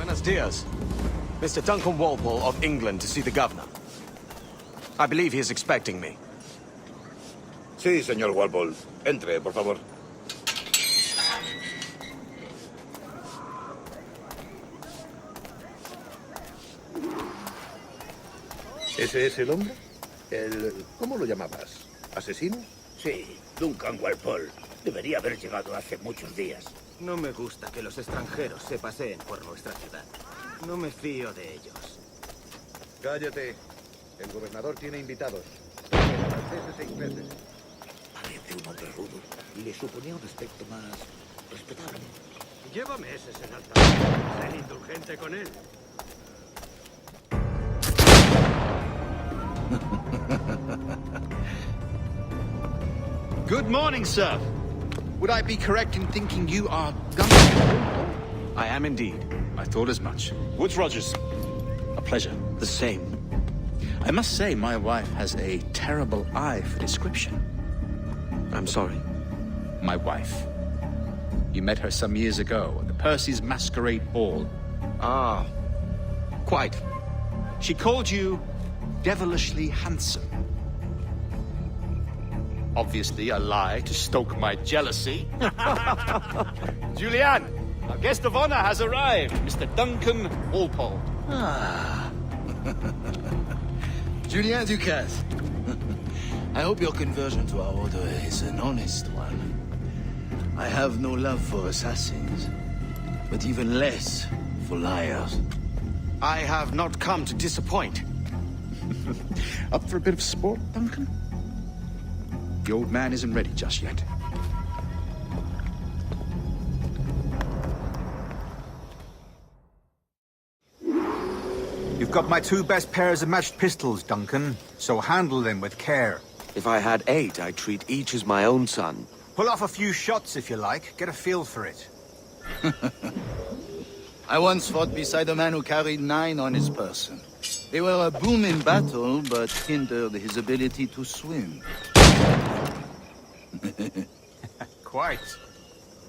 Buenos dias. Mr. Duncan Walpole of England to see the governor. I believe he is expecting me. Sí, señor Walpole. Entre, por favor. ¿Ese es el hombre? ¿Cómo lo llamabas? ¿Asesino? Sí, Duncan Walpole. Debería haber llegado hace muchos días. No me gusta que los extranjeros se paseen por nuestra ciudad. No me fío de ellos. Cállate. El gobernador tiene invitados. Franceses e ingleses. Parece un hombre rudo y le suponía un aspecto más respetable. Lleva meses en alta. Sé indulgente con él. Good morning, sir. Would I be correct in thinking you are Duncan? I am indeed. I thought as much. Woods Rogers. A pleasure. The same. I must say, my wife has a terrible eye for description. I'm sorry. My wife. You met her some years ago at the Percy's Masquerade Ball. Ah, quite. She called you devilishly handsome. Obviously a lie to stoke my jealousy. Julianne, our guest of honor has arrived, Mr. Duncan Walpole. Ah. Julien Ducasse. I hope your conversion to our order is an honest one. I have no love for assassins, but even less for liars. I have not come to disappoint. Up for a bit of sport, Duncan? The old man isn't ready just yet. You've got my two best pairs of matched pistols, Duncan, so handle them with care. If I had 8, I'd treat each as my own son. Pull off a few shots if you like, get a feel for it. I once fought beside a man who carried 9 on his person. They were a boon in battle, but hindered his ability to swim. Quite.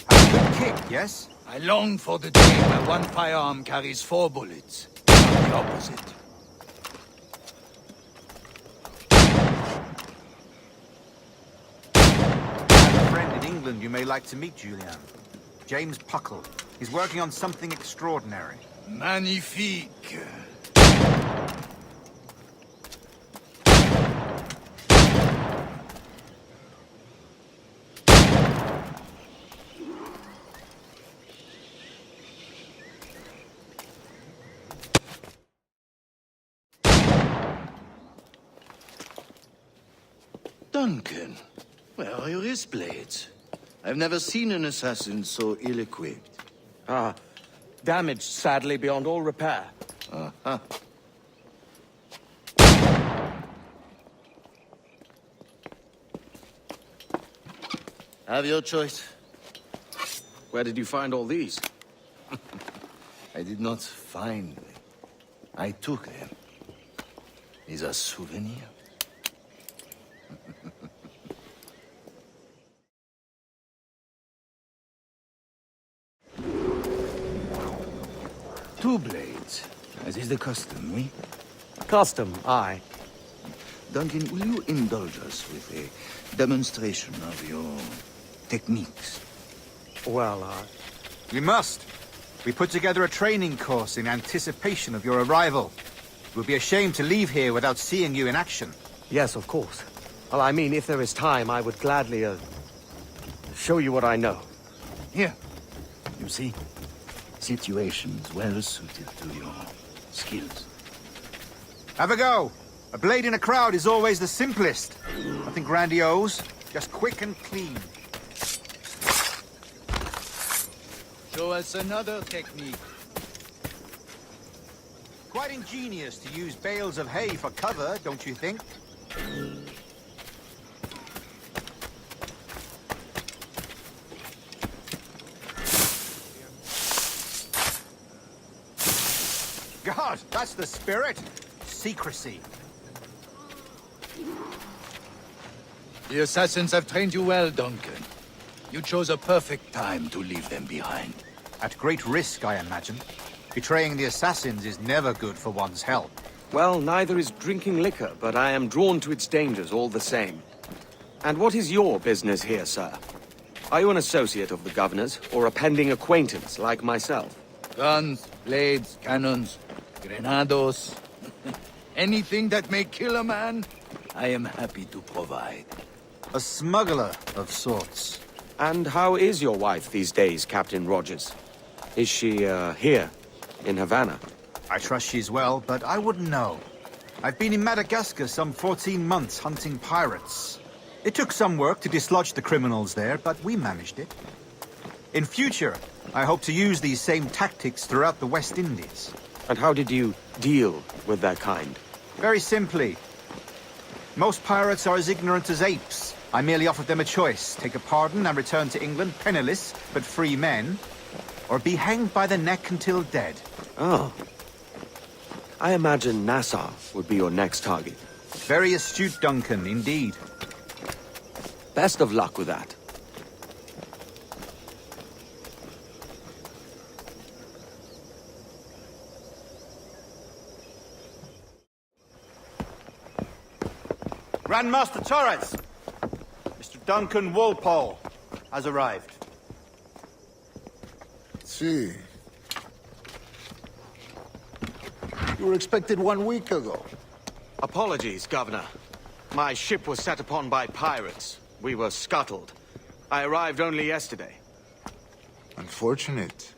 A good kick, yes? I long for the day where one firearm carries 4 bullets, not the opposite. I have a friend in England you may like to meet, Julian. James Puckle. He's working on something extraordinary. Magnifique. Duncan, where are your wrist blades? I've never seen an assassin so ill-equipped. Ah, damaged sadly beyond all repair. Uh-huh. Have your choice. Where did you find all these? I did not find them. I took them. Is a souvenir. Two blades, as is the custom, oui? Custom, aye. Duncan, will you indulge us with a demonstration of your techniques? Well, We must. We put together a training course in anticipation of your arrival. It would be a shame to leave here without seeing you in action. yes, of course. Well, I mean, if there is time, I would gladly, show you what I know. Here, you see, situations well suited to your skills. Have a go. A blade in a crowd is always the simplest. Nothing grandiose, just quick and clean. Show us another technique. Quite ingenious to use bales of hay for cover, don't you think? God, that's the spirit. Secrecy. The assassins have trained you well, Duncan. You chose a perfect time to leave them behind. At great risk, I imagine. Betraying the assassins is never good for one's health. Well, neither is drinking liquor, but I am drawn to its dangers all the same. And what is your business here, sir? Are you an associate of the governor's, or a pending acquaintance like myself? Guns, blades, cannons, grenados. Anything that may kill a man, I am happy to provide. A smuggler of sorts. And how is your wife these days, Captain Rogers? Is she, here, in Havana? I trust she's well, but I wouldn't know. I've been in Madagascar some 14 months hunting pirates. It took some work to dislodge the criminals there, but we managed it. In future, I hope to use these same tactics throughout the West Indies. And how did you deal with that kind? Very simply. Most pirates are as ignorant as apes. I merely offered them a choice. Take a pardon and return to England penniless, but free men. Or be hanged by the neck until dead. Oh. I imagine Nassau would be your next target. Very astute, Duncan, indeed. Best of luck with that. Grandmaster Torres! Mr. Duncan Walpole has arrived. See. You were expected 1 week ago. Apologies, Governor. My ship was set upon by pirates. We were scuttled. I arrived only yesterday. Unfortunate.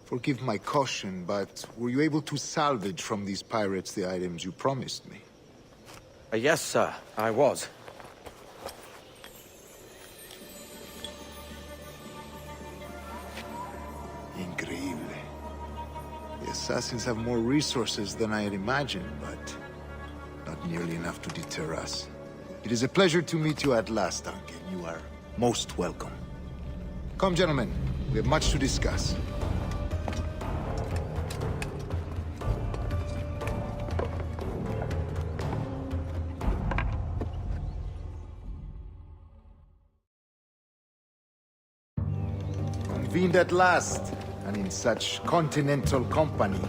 Forgive my caution, but were you able to salvage from these pirates the items you promised me? Yes, sir, I was. Increíble. The assassins have more resources than I had imagined, but not nearly enough to deter us. It is a pleasure to meet you at last, Duncan. You are most welcome. Come, gentlemen. We have much to discuss. Convened at last, and in such continental company.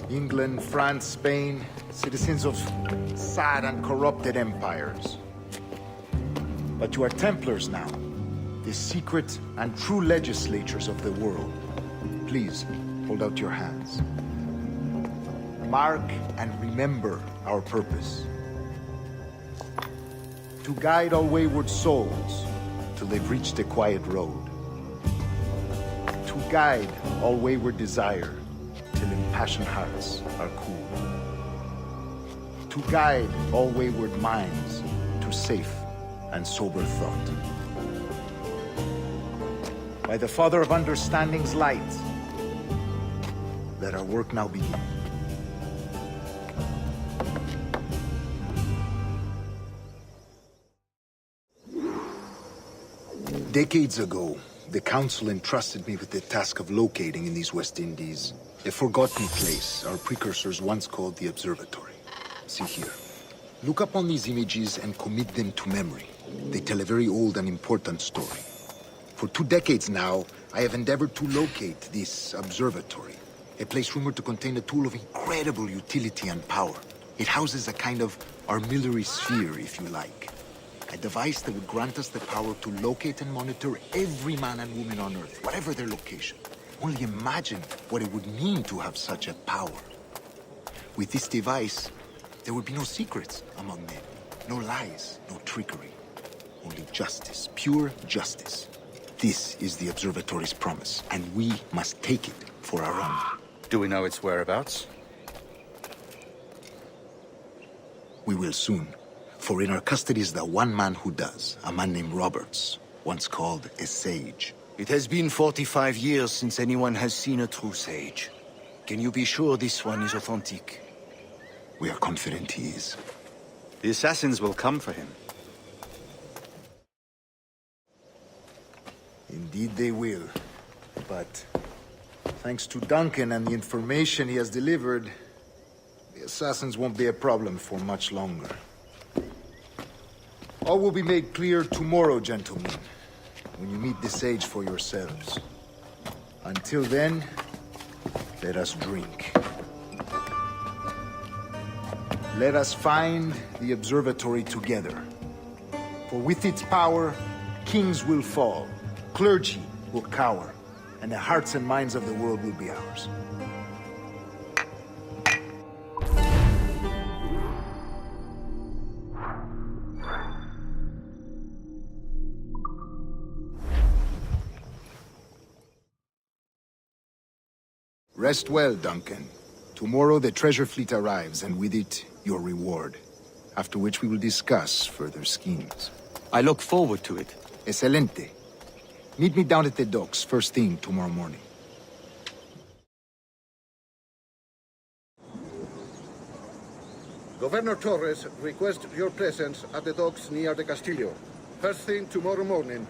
England, France, Spain, citizens of sad and corrupted empires. But you are Templars now, the secret and true legislators of the world. Please, hold out your hands. Mark and remember our purpose. To guide all wayward souls till they've reached a quiet road. To guide all wayward desire till impassioned hearts are cool. To guide all wayward minds to safe and sober thought. By the Father of Understanding's light, let our work now begin. Decades ago, the Council entrusted me with the task of locating in these West Indies a forgotten place our precursors once called the Observatory. See here. Look upon these images and commit them to memory. They tell a very old and important story. For 2 decades now, I have endeavored to locate this observatory, a place rumored to contain a tool of incredible utility and power. It houses a kind of armillary sphere, if you like. A device that would grant us the power to locate and monitor every man and woman on Earth, whatever their location. Only imagine what it would mean to have such a power. With this device, there would be no secrets among men, no lies, no trickery. Only justice, pure justice. This is the Observatory's promise, and we must take it for our own. Do we know its whereabouts? We will soon. For in our custody is the one man who does, a man named Roberts, once called a sage. It has been 45 years since anyone has seen a true sage. Can you be sure this one is authentic? We are confident he is. The assassins will come for him. Indeed they will. But thanks to Duncan and the information he has delivered, the assassins won't be a problem for much longer. All will be made clear tomorrow, gentlemen, when you meet the sage for yourselves. Until then, Let us drink. Let us find the observatory together. For with its power, kings will fall, clergy will cower, and the hearts and minds of the world will be ours. Rest well, Duncan. Tomorrow the treasure fleet arrives, and with it, your reward. After which we will discuss further schemes. I look forward to it. Excelente. Meet me down at the docks first thing tomorrow morning. Governor Torres requests your presence at the docks near the Castillo. First thing tomorrow morning,